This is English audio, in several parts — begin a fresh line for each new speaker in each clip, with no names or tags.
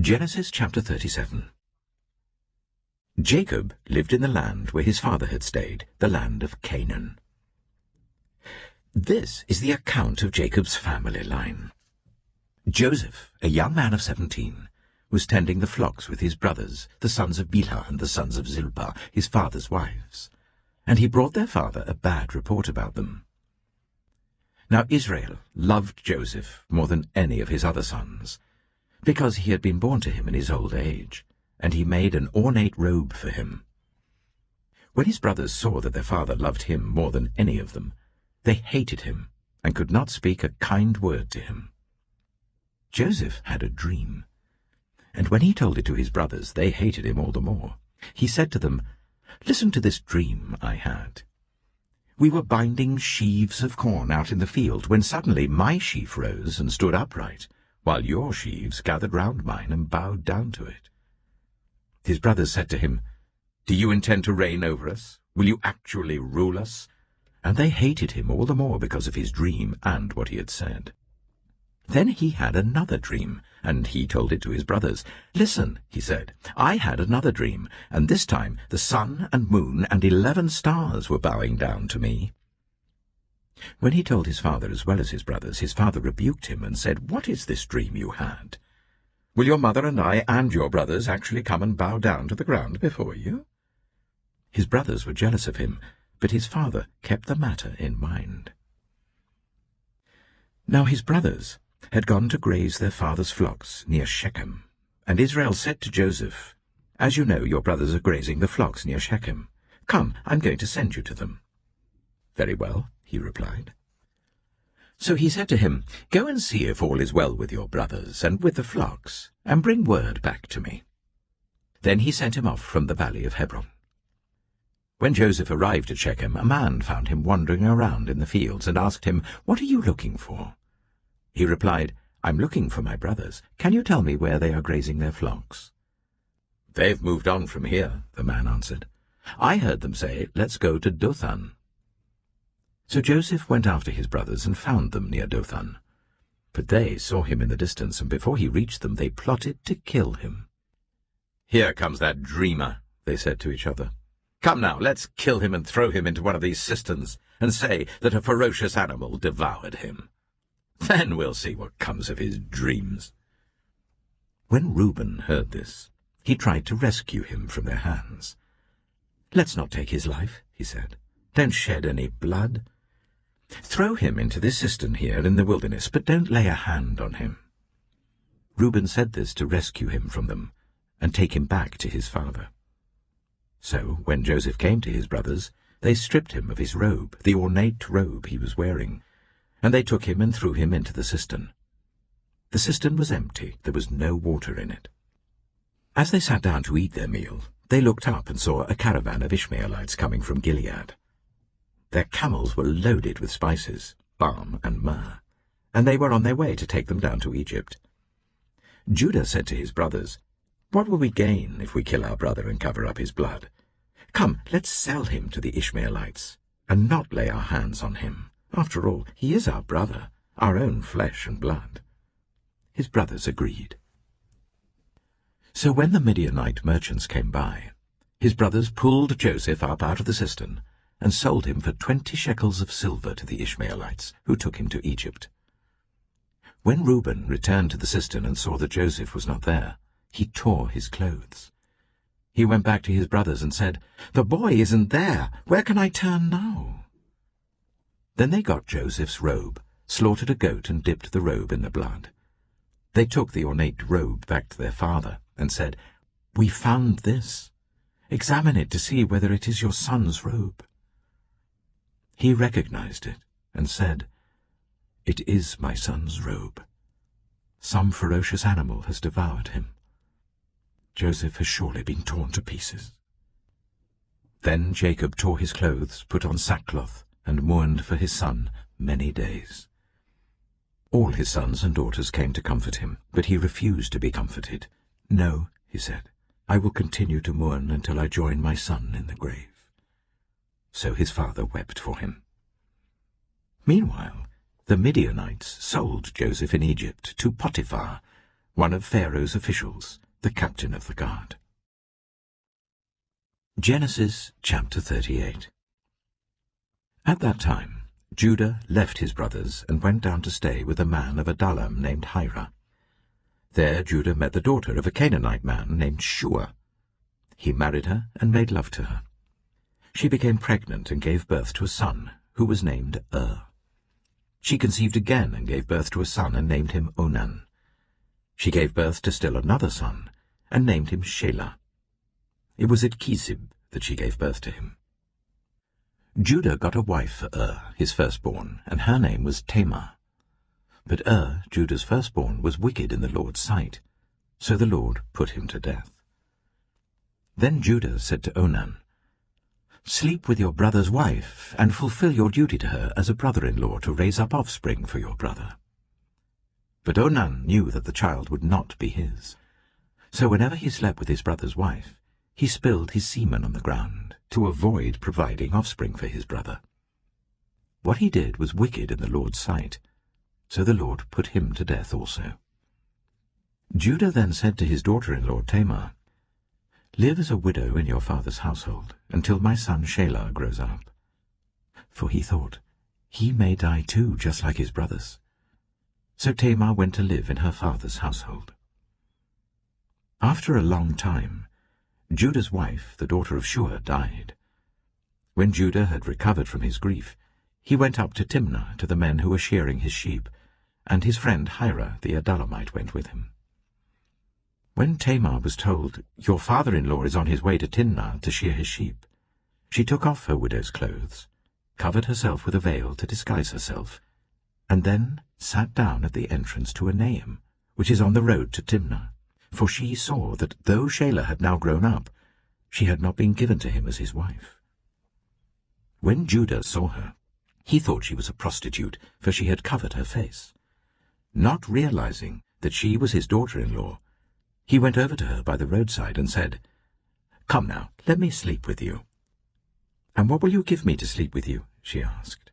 Genesis chapter 37. Jacob lived in the land where his father had stayed, the land of Canaan. This is the account of Jacob's family line. Joseph, a young man of 17, was tending the flocks with his brothers, the sons of Bilhah and the sons of Zilpah, his father's wives, and he brought their father a bad report about them. Now Israel loved Joseph more than any of his other sons, because he had been born to him in his old age, and he made an ornate robe for him. When his brothers saw that their father loved him more than any of them, they hated him and could not speak a kind word to him. Joseph had a dream, and when he told it to his brothers, they hated him all the more. He said to them, "Listen to this dream I had. We were binding sheaves of corn out in the field, when suddenly my sheaf rose and stood upright, while your sheaves gathered round mine and bowed down to it." His brothers said to him, "Do you intend to reign over us? Will you actually rule us?" And they hated him all the more because of his dream and what he had said. Then he had another dream, and he told it to his brothers. "Listen," he said, "I had another dream, and this time the sun and moon and 11 stars were bowing down to me." When he told his father as well as his brothers, his father rebuked him and said, "What is this dream you had? Will your mother and I and your brothers actually come and bow down to the ground before you?" His brothers were jealous of him, but his father kept the matter in mind. Now his brothers had gone to graze their father's flocks near Shechem, and Israel said to Joseph, "As you know, your brothers are grazing the flocks near Shechem. Come, I'm going to send you to them." "Very well," he replied. So he said to him, "Go and see if all is well with your brothers and with the flocks, and bring word back to me." Then he sent him off from the valley of Hebron. When Joseph arrived at Shechem, a man found him wandering around in the fields and asked him, "What are you looking for?" He replied, "I'm looking for my brothers. Can you tell me where they are grazing their flocks?" "They've moved on from here," the man answered. "I heard them say, 'Let's go to Dothan.'" So Joseph went after his brothers and found them near Dothan. But they saw him in the distance, and before he reached them they plotted to kill him. "Here comes that dreamer," they said to each other. "Come now, let's kill him and throw him into one of these cisterns, and say that a ferocious animal devoured him. Then we'll see what comes of his dreams." When Reuben heard this, he tried to rescue him from their hands. "Let's not take his life," he said. "Don't shed any blood. Throw him into this cistern here in the wilderness, but don't lay a hand on him." Reuben said this to rescue him from them and take him back to his father. So when Joseph came to his brothers, they stripped him of his robe, the ornate robe he was wearing, and they took him and threw him into the cistern. The cistern was empty, there was no water in it. As they sat down to eat their meal, they looked up and saw a caravan of Ishmaelites coming from Gilead. Their camels were loaded with spices, balm and myrrh, and they were on their way to take them down to Egypt. Judah said to his brothers, "What will we gain if we kill our brother and cover up his blood? Come, let's sell him to the Ishmaelites, and not lay our hands on him. After all, he is our brother, our own flesh and blood." His brothers agreed. So when the Midianite merchants came by, his brothers pulled Joseph up out of the cistern and sold him for 20 shekels of silver to the Ishmaelites, who took him to Egypt. When Reuben returned to the cistern and saw that Joseph was not there, he tore his clothes. He went back to his brothers and said, "The boy isn't there. Where can I turn now?" Then they got Joseph's robe, slaughtered a goat and dipped the robe in the blood. They took the ornate robe back to their father and said, "We found this. Examine it to see whether it is your son's robe." He recognized it and said, "It is my son's robe. Some ferocious animal has devoured him. Joseph has surely been torn to pieces." Then Jacob tore his clothes, put on sackcloth, and mourned for his son many days. All his sons and daughters came to comfort him, but he refused to be comforted. "No," he said, "I will continue to mourn until I join my son in the grave." So his father wept for him. Meanwhile, the Midianites sold Joseph in Egypt to Potiphar, one of Pharaoh's officials, the captain of the guard. Genesis chapter 38. At that time, Judah left his brothers and went down to stay with a man of Adullam named Hira. There Judah met the daughter of a Canaanite man named Shua. He married her and made love to her. She became pregnant and gave birth to a son, who was named She conceived again and gave birth to a son and named him Onan. She gave birth to still another son and named him Shelah. It was at Kisib that she gave birth to him. Judah got a wife for his firstborn, and her name was Tamar. But Judah's firstborn, was wicked in the Lord's sight, so the Lord put him to death. Then Judah said to Onan, "Sleep with your brother's wife, and fulfill your duty to her as a brother-in-law to raise up offspring for your brother." But Onan knew that the child would not be his. So whenever he slept with his brother's wife, he spilled his semen on the ground to avoid providing offspring for his brother. What he did was wicked in the Lord's sight, so the Lord put him to death also. Judah then said to his daughter-in-law Tamar, "Live as a widow in your father's household until my son Shelah grows up." For he thought, he may die too, just like his brothers. So Tamar went to live in her father's household. After a long time, Judah's wife, the daughter of Shua, died. When Judah had recovered from his grief, he went up to Timnah to the men who were shearing his sheep, and his friend Hira the Adullamite went with him. When Tamar was told, "Your father-in-law is on his way to Timnah to shear his sheep," she took off her widow's clothes, covered herself with a veil to disguise herself, and then sat down at the entrance to Enaim, which is on the road to Timnah, for she saw that though Shelah had now grown up, she had not been given to him as his wife. When Judah saw her, he thought she was a prostitute, for she had covered her face. Not realizing that she was his daughter-in-law, he went over to her by the roadside and said, "Come now, let me sleep with you." "And what will you give me to sleep with you?" she asked.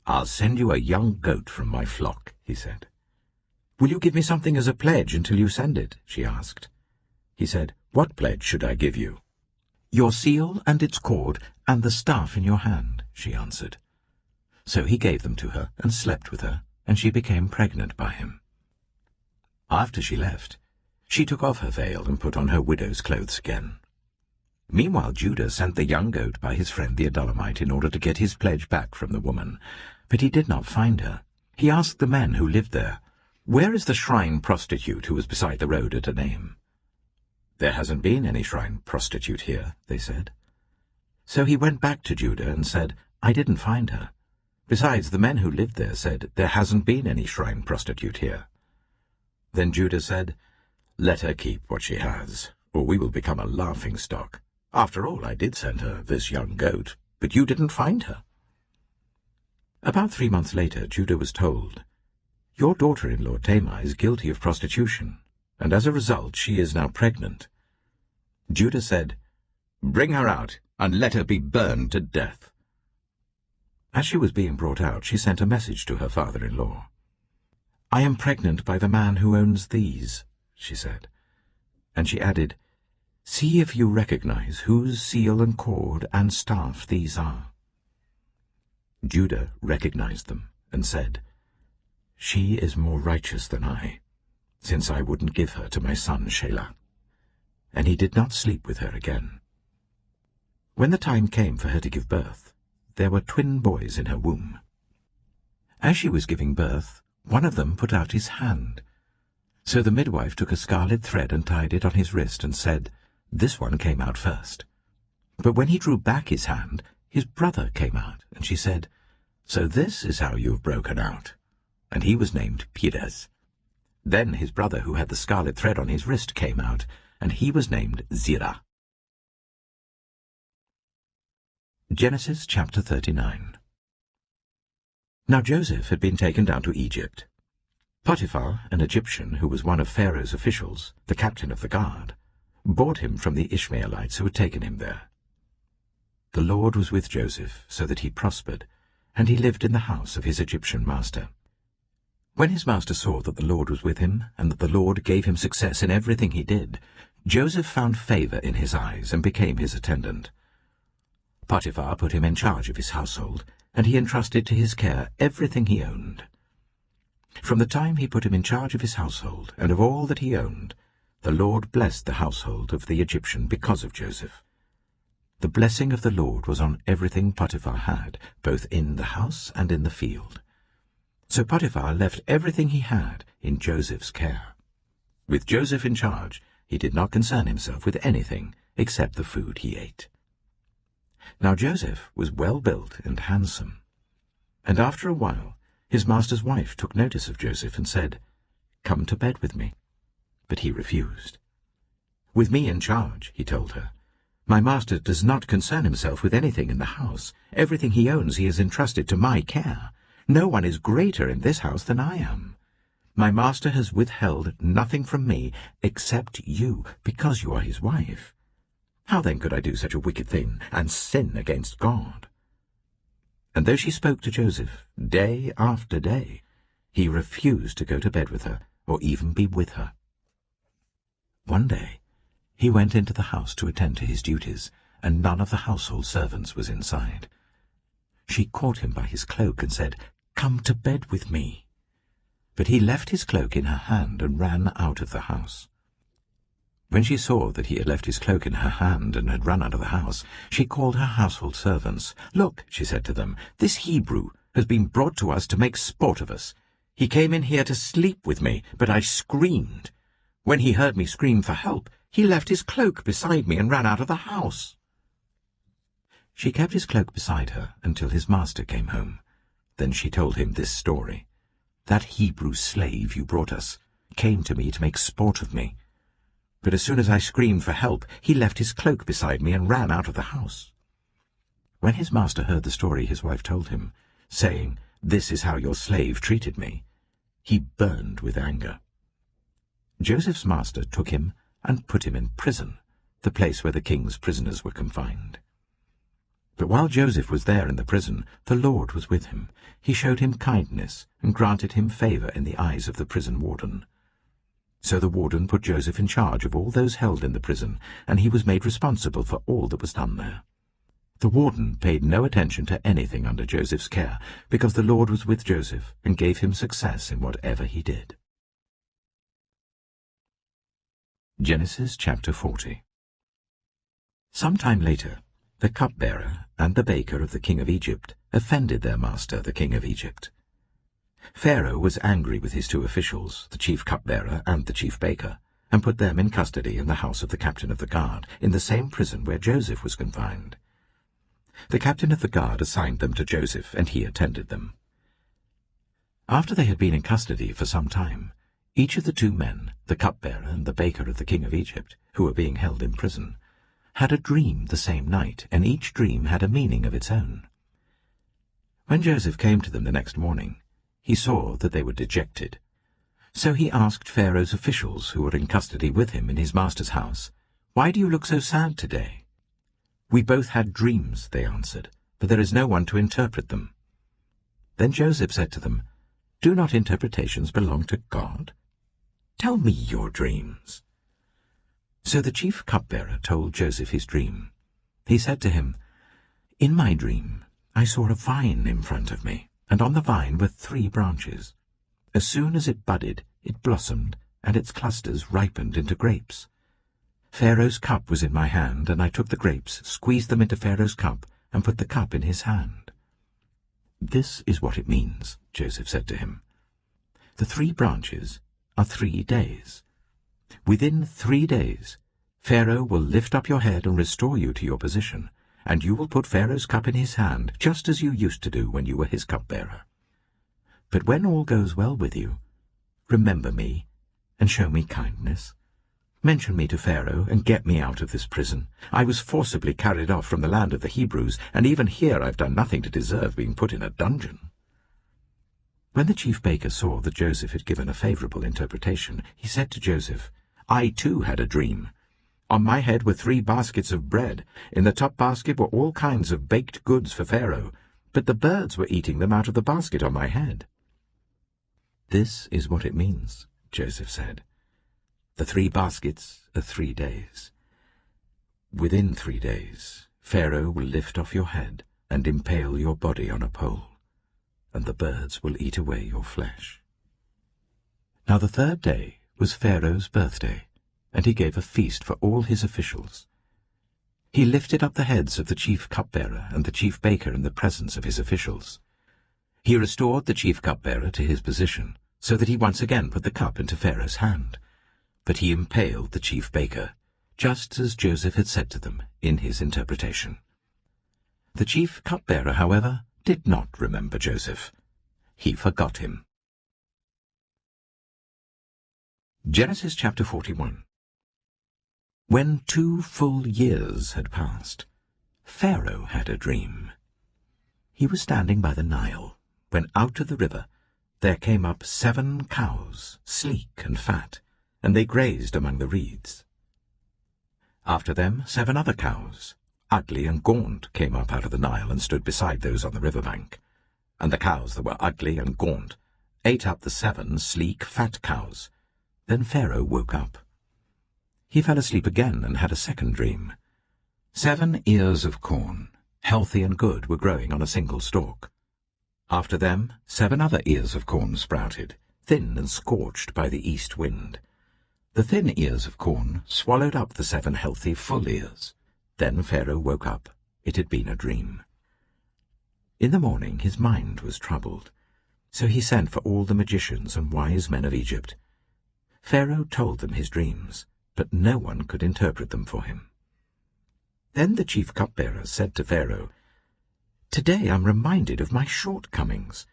"I'll send you a young goat from my flock," he said. "Will you give me something as a pledge until you send it?" she asked. He said, "What pledge should I give you?" "Your seal and its cord and the staff in your hand," she answered. So he gave them to her and slept with her, and she became pregnant by him. After she left, she took off her veil and put on her widow's clothes again. Meanwhile Judah sent the young goat by his friend the Adullamite in order to get his pledge back from the woman, but he did not find her. He asked the men who lived there, "Where is the shrine prostitute who was beside the road at Enaim?" "There hasn't been any shrine prostitute here," they said. So he went back to Judah and said, "I didn't find her. Besides, the men who lived there said, 'There hasn't been any shrine prostitute here.'" Then Judah said, "Let her keep what she has, or we will become a laughingstock. After all, I did send her this young goat, but you didn't find her." About 3 months later, Judah was told, "Your daughter-in-law Tamar is guilty of prostitution, and as a result she is now pregnant." Judah said, "Bring her out, and let her be burned to death." As she was being brought out, she sent a message to her father-in-law. "I am pregnant by the man who owns these," she said. And she added, "See if you recognize whose seal and cord and staff these are." Judah recognized them and said, "She is more righteous than I, since I wouldn't give her to my son Shelah." And he did not sleep with her again. When the time came for her to give birth, there were twin boys in her womb. As she was giving birth, one of them put out his hand. So the midwife took a scarlet thread and tied it on his wrist and said, "This one came out first." But when he drew back his hand, his brother came out, and she said, "So this is how you have broken out." And he was named Perez. Then his brother, who had the scarlet thread on his wrist, came out, and he was named Zerah. Genesis chapter 39. Now Joseph had been taken down to Egypt. Potiphar, an Egyptian who was one of Pharaoh's officials, the captain of the guard, bought him from the Ishmaelites who had taken him there. The Lord was with Joseph, so that he prospered, and he lived in the house of his Egyptian master. When his master saw that the Lord was with him, and that the Lord gave him success in everything he did, Joseph found favor in his eyes and became his attendant. Potiphar put him in charge of his household, and he entrusted to his care everything he owned. From the time he put him in charge of his household and of all that he owned, the Lord blessed the household of the Egyptian because of Joseph. The blessing of the Lord was on everything Potiphar had, both in the house and in the field. So Potiphar left everything he had in Joseph's care. With Joseph in charge, he did not concern himself with anything except the food he ate. Now Joseph was well built and handsome, and after a while his master's wife took notice of Joseph and said, "Come to bed with me." But he refused. "With me in charge," he told her, "my master does not concern himself with anything in the house. Everything he owns he has entrusted to my care. No one is greater in this house than I am. My master has withheld nothing from me except you, because you are his wife. How then could I do such a wicked thing and sin against God?" And though she spoke to Joseph day after day, he refused to go to bed with her or even be with her. One day he went into the house to attend to his duties, and none of the household servants was inside. She caught him by his cloak and said, "Come to bed with me." But he left his cloak in her hand and ran out of the house. When she saw that he had left his cloak in her hand and had run out of the house, she called her household servants. "Look," she said to them, "this Hebrew has been brought to us to make sport of us. He came in here to sleep with me, but I screamed. When he heard me scream for help, he left his cloak beside me and ran out of the house." She kept his cloak beside her until his master came home. Then she told him this story. "That Hebrew slave you brought us came to me to make sport of me. But as soon as I screamed for help, he left his cloak beside me and ran out of the house." When his master heard the story his wife told him, saying, "This is how your slave treated me," he burned with anger. Joseph's master took him and put him in prison, the place where the king's prisoners were confined. But while Joseph was there in the prison, the Lord was with him. He showed him kindness and granted him favor in the eyes of the prison warden. So the warden put Joseph in charge of all those held in the prison, and he was made responsible for all that was done there. The warden paid no attention to anything under Joseph's care, because the Lord was with Joseph and gave him success in whatever he did. Genesis chapter 40. Some time later, the cupbearer and the baker of the king of Egypt offended their master, the king of Egypt. Pharaoh was angry with his two officials, the chief cupbearer and the chief baker, and put them in custody in the house of the captain of the guard, in the same prison where Joseph was confined. The captain of the guard assigned them to Joseph, and he attended them. After they had been in custody for some time, each of the two men, the cupbearer and the baker of the king of Egypt, who were being held in prison, had a dream the same night, and each dream had a meaning of its own. When Joseph came to them the next morning, he saw that they were dejected. So he asked Pharaoh's officials, who were in custody with him in his master's house, "Why do you look so sad today?" "We both had dreams," they answered, "but there is no one to interpret them." Then Joseph said to them, "Do not interpretations belong to God? Tell me your dreams." So the chief cupbearer told Joseph his dream. He said to him, "In my dream I saw a vine in front of me, and on the vine were 3 branches. As soon as it budded, it blossomed, and its clusters ripened into grapes. Pharaoh's cup was in my hand, and I took the grapes, squeezed them into Pharaoh's cup, and put the cup in his hand." "This is what it means," Joseph said to him. "The 3 branches are 3 days. Within 3 days, Pharaoh will lift up your head and restore you to your position, and you will put Pharaoh's cup in his hand, just as you used to do when you were his cupbearer. But when all goes well with you, remember me and show me kindness. Mention me to Pharaoh and get me out of this prison. I was forcibly carried off from the land of the Hebrews, and even here I've done nothing to deserve being put in a dungeon." When the chief baker saw that Joseph had given a favorable interpretation, he said to Joseph, "I too had a dream. On my head were 3 baskets of bread. In the top basket were all kinds of baked goods for Pharaoh, but the birds were eating them out of the basket on my head." "This is what it means," Joseph said. "The 3 baskets are 3 days. Within 3 days, Pharaoh will lift off your head and impale your body on a pole, and the birds will eat away your flesh." Now the 3rd day was Pharaoh's birthday, and he gave a feast for all his officials. He lifted up the heads of the chief cupbearer and the chief baker in the presence of his officials. He restored the chief cupbearer to his position, so that he once again put the cup into Pharaoh's hand. But he impaled the chief baker, just as Joseph had said to them in his interpretation. The chief cupbearer, however, did not remember Joseph. He forgot him. Genesis chapter 41. When 2 full years had passed, Pharaoh had a dream. He was standing by the Nile, when out of the river there came up 7 cows, sleek and fat, and they grazed among the reeds. After them 7 other cows, ugly and gaunt, came up out of the Nile and stood beside those on the river bank. And the cows that were ugly and gaunt ate up the 7 sleek, fat cows. Then Pharaoh woke up. He fell asleep again and had a second dream. 7 ears of corn, healthy and good, were growing on a single stalk. After them 7 other ears of corn sprouted, thin and scorched by the east wind. The thin ears of corn swallowed up the 7 healthy, full ears. Then Pharaoh woke up. It had been a dream. In the morning his mind was troubled, so he sent for all the magicians and wise men of Egypt. Pharaoh told them his dreams, but no one could interpret them for him. Then the chief cupbearer said to Pharaoh, "Today I'm reminded of my shortcomings.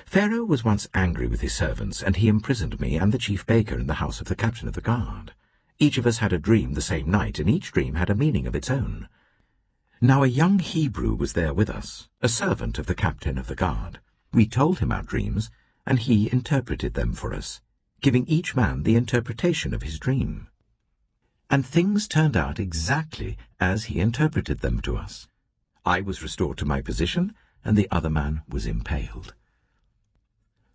Pharaoh was once angry with his servants, and he imprisoned me and the chief baker in the house of the captain of the guard. Each of us had a dream the same night, and each dream had a meaning of its own. Now a young Hebrew was there with us, a servant of the captain of the guard. We told him our dreams, and he interpreted them for us, giving each man the interpretation of his dream. And things turned out exactly as he interpreted them to us. I was restored to my position, and the other man was impaled."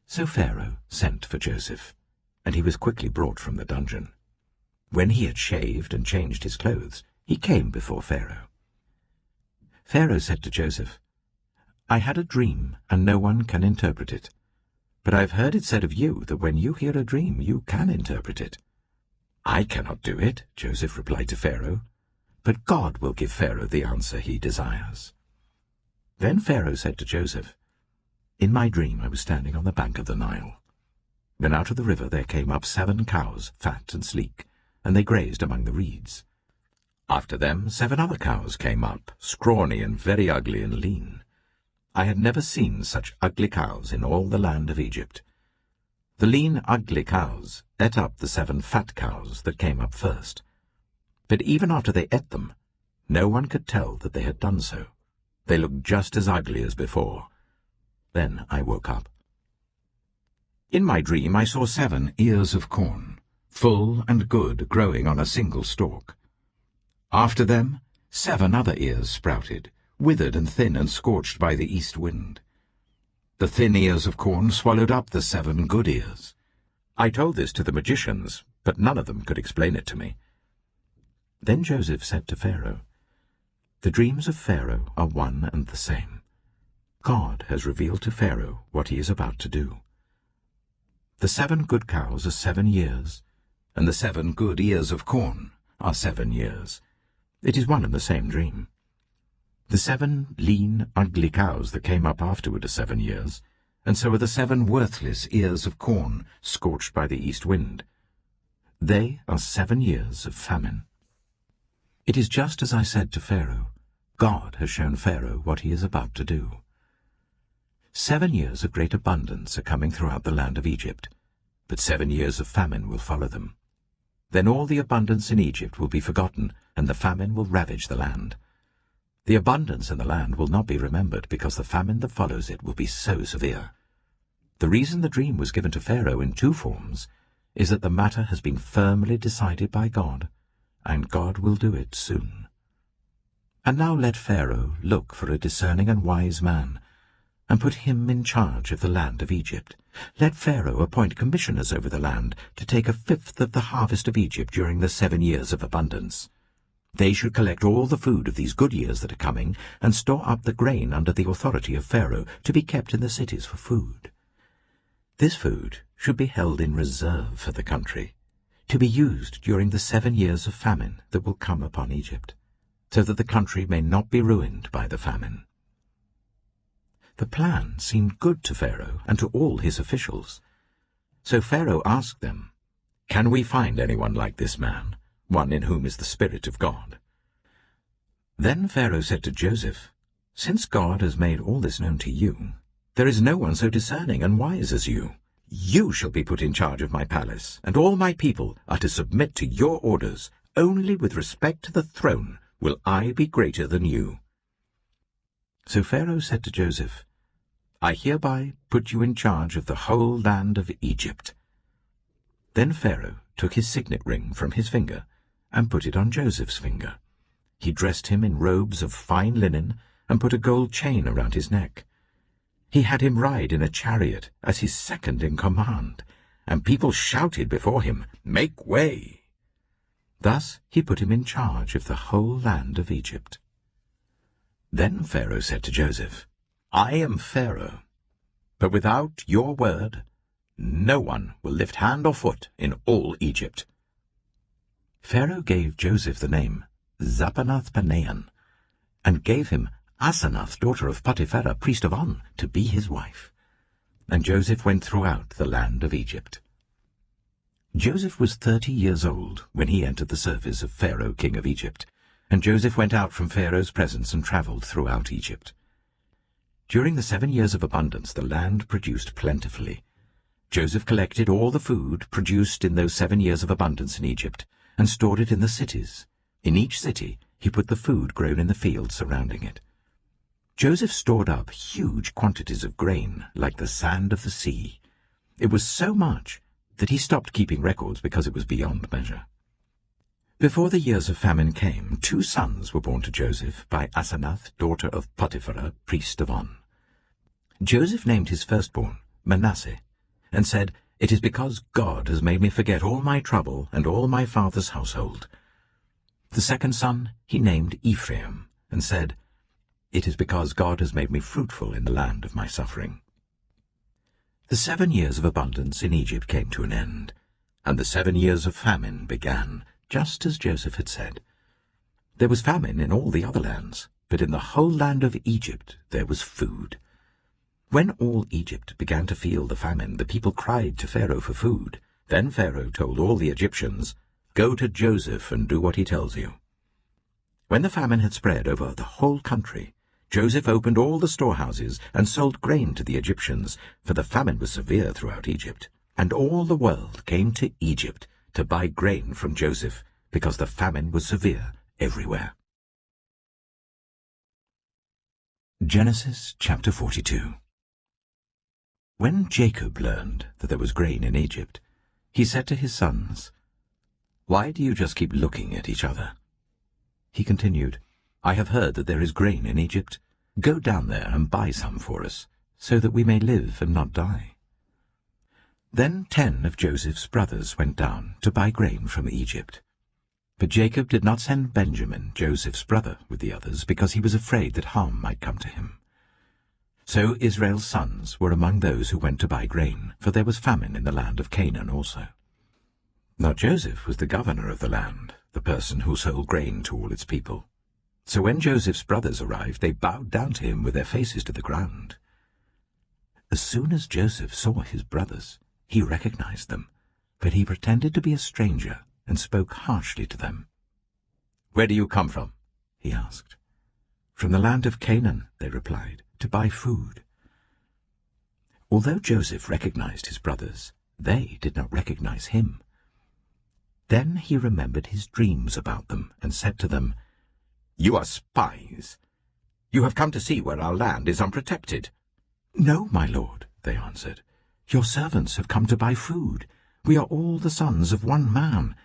So Pharaoh sent for Joseph, and he was quickly brought from the dungeon. When he had shaved and changed his clothes, he came before Pharaoh. Pharaoh said to Joseph, "I had a dream, and no one can interpret it. But I have heard it said of you that when you hear a dream, you can interpret it." "I cannot do it," Joseph replied to Pharaoh, "but God will give Pharaoh the answer he desires." Then Pharaoh said to Joseph, "In my dream I was standing on the bank of the Nile. Then out of the river there came up 7 cows, fat and sleek, and they grazed among the reeds. After them 7 other cows came up, scrawny and very ugly and lean. I had never seen such ugly cows in all the land of Egypt. The lean, ugly cows ate up the 7 fat cows that came up first. But even after they ate them, no one could tell that they had done so. They looked just as ugly as before. Then I woke up. In my dream I saw 7 ears of corn, full and good, growing on a single stalk. After them 7 other ears sprouted, withered and thin and scorched by the east wind. The thin ears of corn swallowed up the 7 good ears. I told this to the magicians, but none of them could explain it to me." Then Joseph said to Pharaoh, "The dreams of Pharaoh are one and the same. God has revealed to Pharaoh what he is about to do. The 7 good cows are 7 years, and the 7 good ears of corn are 7 years. It is one and the same dream. The 7 lean, ugly cows that came up afterward are 7 years, and so are the 7 worthless ears of corn scorched by the east wind. They are 7 years of famine. It is just as I said to Pharaoh. God has shown Pharaoh what he is about to do. 7 years of great abundance are coming throughout the land of Egypt, but 7 years of famine will follow them. Then all the abundance in Egypt will be forgotten, and the famine will ravage the land. The abundance in the land will not be remembered, because the famine that follows it will be so severe. The reason the dream was given to Pharaoh in 2 forms is that the matter has been firmly decided by God, and God will do it soon. And now let Pharaoh look for a discerning and wise man, and put him in charge of the land of Egypt. Let Pharaoh appoint commissioners over the land to take a fifth of the harvest of Egypt during the 7 years of abundance. They should collect all the food of these good years that are coming, and store up the grain under the authority of Pharaoh, to be kept in the cities for food. This food should be held in reserve for the country, to be used during the 7 years of famine that will come upon Egypt, so that the country may not be ruined by the famine. The plan seemed good to Pharaoh and to all his officials. So Pharaoh asked them, "Can we find anyone like this man, one in whom is the Spirit of God?" Then Pharaoh said to Joseph, "Since God has made all this known to you, there is no one so discerning and wise as you. You shall be put in charge of my palace, and all my people are to submit to your orders. Only with respect to the throne will I be greater than you." So Pharaoh said to Joseph, "I hereby put you in charge of the whole land of Egypt." Then Pharaoh took his signet ring from his finger and put it on Joseph's finger. He dressed him in robes of fine linen and put a gold chain around his neck. He had him ride in a chariot as his second in command, and people shouted before him, "Make way!" Thus he put him in charge of the whole land of Egypt. Then Pharaoh said to Joseph, "I am Pharaoh, but without your word, no one will lift hand or foot in all Egypt." Pharaoh gave Joseph the name Zapanath-Paneah, and gave him Asenath, daughter of Potiphera, priest of On, to be his wife. And Joseph went throughout the land of Egypt. Joseph was 30 years old when he entered the service of Pharaoh, king of Egypt, and Joseph went out from Pharaoh's presence and travelled throughout Egypt. During the 7 years of abundance the land produced plentifully. Joseph collected all the food produced in those 7 years of abundance in Egypt, and stored it in the cities. In each city he put the food grown in the fields surrounding it. Joseph stored up huge quantities of grain, like the sand of the sea. It was so much that he stopped keeping records because it was beyond measure. Before the years of famine came, 2 sons were born to Joseph by Asenath, daughter of Potiphera, priest of On. Joseph named his firstborn Manasseh, and said, "It is because God has made me forget all my trouble and all my father's household." The second son he named Ephraim, and said, "It is because God has made me fruitful in the land of my suffering." The 7 years of abundance in Egypt came to an end, and the 7 years of famine began, just as Joseph had said. There was famine in all the other lands, but in the whole land of Egypt there was food. When all Egypt began to feel the famine, the people cried to Pharaoh for food. Then Pharaoh told all the Egyptians, "Go to Joseph and do what he tells you." When the famine had spread over the whole country, Joseph opened all the storehouses and sold grain to the Egyptians, for the famine was severe throughout Egypt. And all the world came to Egypt to buy grain from Joseph, because the famine was severe everywhere. Genesis chapter 42. When Jacob learned that there was grain in Egypt, he said to his sons, "Why do you just keep looking at each other?" He continued, "I have heard that there is grain in Egypt. Go down there and buy some for us, so that we may live and not die." Then 10 of Joseph's brothers went down to buy grain from Egypt. But Jacob did not send Benjamin, Joseph's brother, with the others, because he was afraid that harm might come to him. So Israel's sons were among those who went to buy grain, for there was famine in the land of Canaan also. Now Joseph was the governor of the land, the person who sold grain to all its people. So when Joseph's brothers arrived, they bowed down to him with their faces to the ground. As soon as Joseph saw his brothers, he recognized them, but he pretended to be a stranger and spoke harshly to them. "Where do you come from?" he asked. "From the land of Canaan," they replied, "to buy food." Although Joseph recognized his brothers, they did not recognize him. Then he remembered his dreams about them and said to them, "You are spies. You have come to see where our land is unprotected." "No, my lord," they answered. "Your servants have come to buy food. We are all the sons of one man.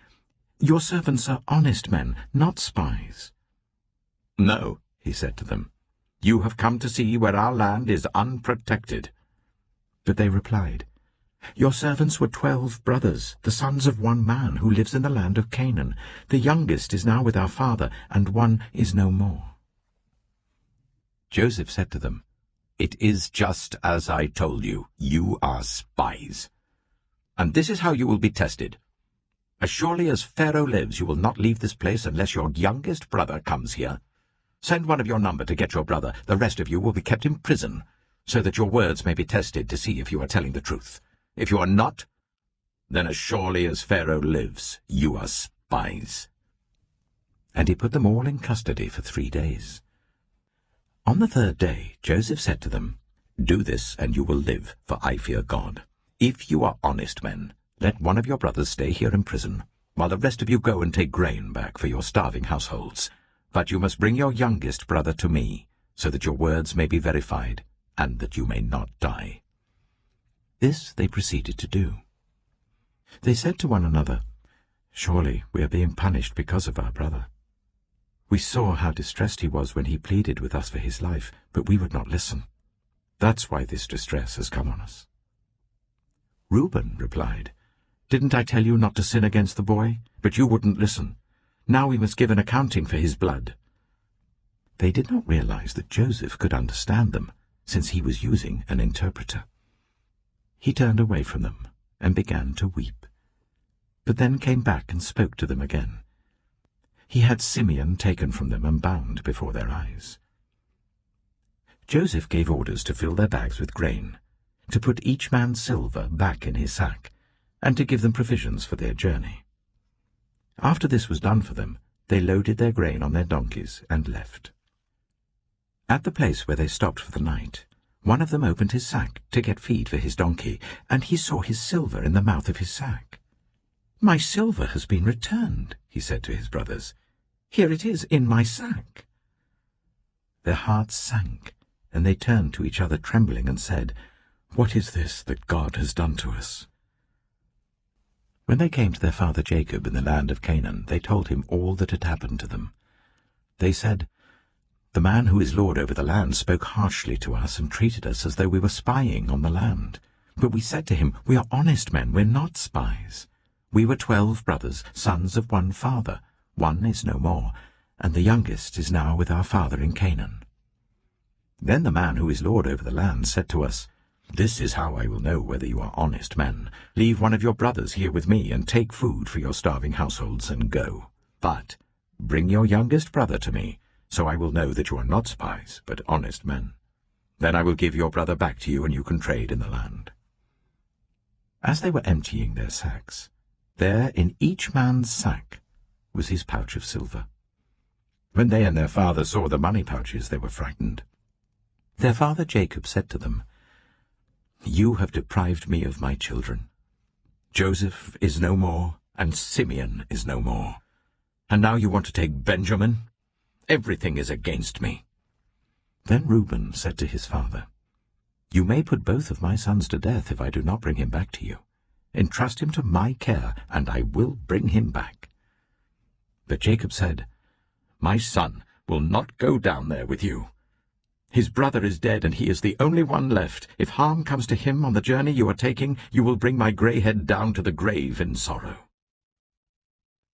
Your servants are honest men, not spies." "No," he said to them, You have come to see where our land is unprotected." But they replied, "Your servants were 12 brothers, the sons of one man, who lives in the land of Canaan. The youngest is now with our father, and one is no more." Joseph said to them, "It is just as I told you. You are spies. And this is how you will be tested. As surely as Pharaoh lives, you will not leave this place unless your youngest brother comes here. Send one of your number to get your brother. The rest of you will be kept in prison, so that your words may be tested to see if you are telling the truth. If you are not, then as surely as Pharaoh lives, you are spies." And he put them all in custody for 3 days. On the 3rd day Joseph said to them, "Do this, and you will live, for I fear God. If you are honest men, let one of your brothers stay here in prison, while the rest of you go and take grain back for your starving households. But you must bring your youngest brother to me, so that your words may be verified, and that you may not die." This they proceeded to do. They said to one another, "Surely we are being punished because of our brother. We saw how distressed he was when he pleaded with us for his life, but we would not listen. That's why this distress has come on us." Reuben replied, "Didn't I tell you not to sin against the boy? But you wouldn't listen. Now we must give an accounting for his blood." They did not realize that Joseph could understand them, since he was using an interpreter. He turned away from them and began to weep, but then came back and spoke to them again. He had Simeon taken from them and bound before their eyes. Joseph gave orders to fill their bags with grain, to put each man's silver back in his sack, and to give them provisions for their journey. After this was done for them, they loaded their grain on their donkeys and left. At the place where they stopped for the night, one of them opened his sack to get feed for his donkey, and he saw his silver in the mouth of his sack. "My silver has been returned," he said to his brothers. "Here it is in my sack." Their hearts sank, and they turned to each other trembling and said, "What is this that God has done to us?" When they came to their father Jacob in the land of Canaan, they told him all that had happened to them. They said, "The man who is lord over the land spoke harshly to us and treated us as though we were spying on the land. But we said to him, 'We are honest men, we're not spies. We were 12 brothers, sons of one father. One is no more, and the youngest is now with our father in Canaan.' Then the man who is lord over the land said to us, 'This is how I will know whether you are honest men. Leave one of your brothers here with me, and take food for your starving households, and go. But bring your youngest brother to me, so I will know that you are not spies, but honest men. Then I will give your brother back to you, and you can trade in the land.' As they were emptying their sacks, there in each man's sack was his pouch of silver. When they and their father saw the money pouches, they were frightened. Their father Jacob said to them, 'You have deprived me of my children. Joseph is no more, and Simeon is no more. And now you want to take Benjamin? Everything is against me.' Then Reuben said to his father, 'You may put both of my sons to death if I do not bring him back to you. Entrust him to my care, and I will bring him back.' But Jacob said, 'My son will not go down there with you. His brother is dead, and he is the only one left. If harm comes to him on the journey you are taking, you will bring my grey head down to the grave in sorrow.'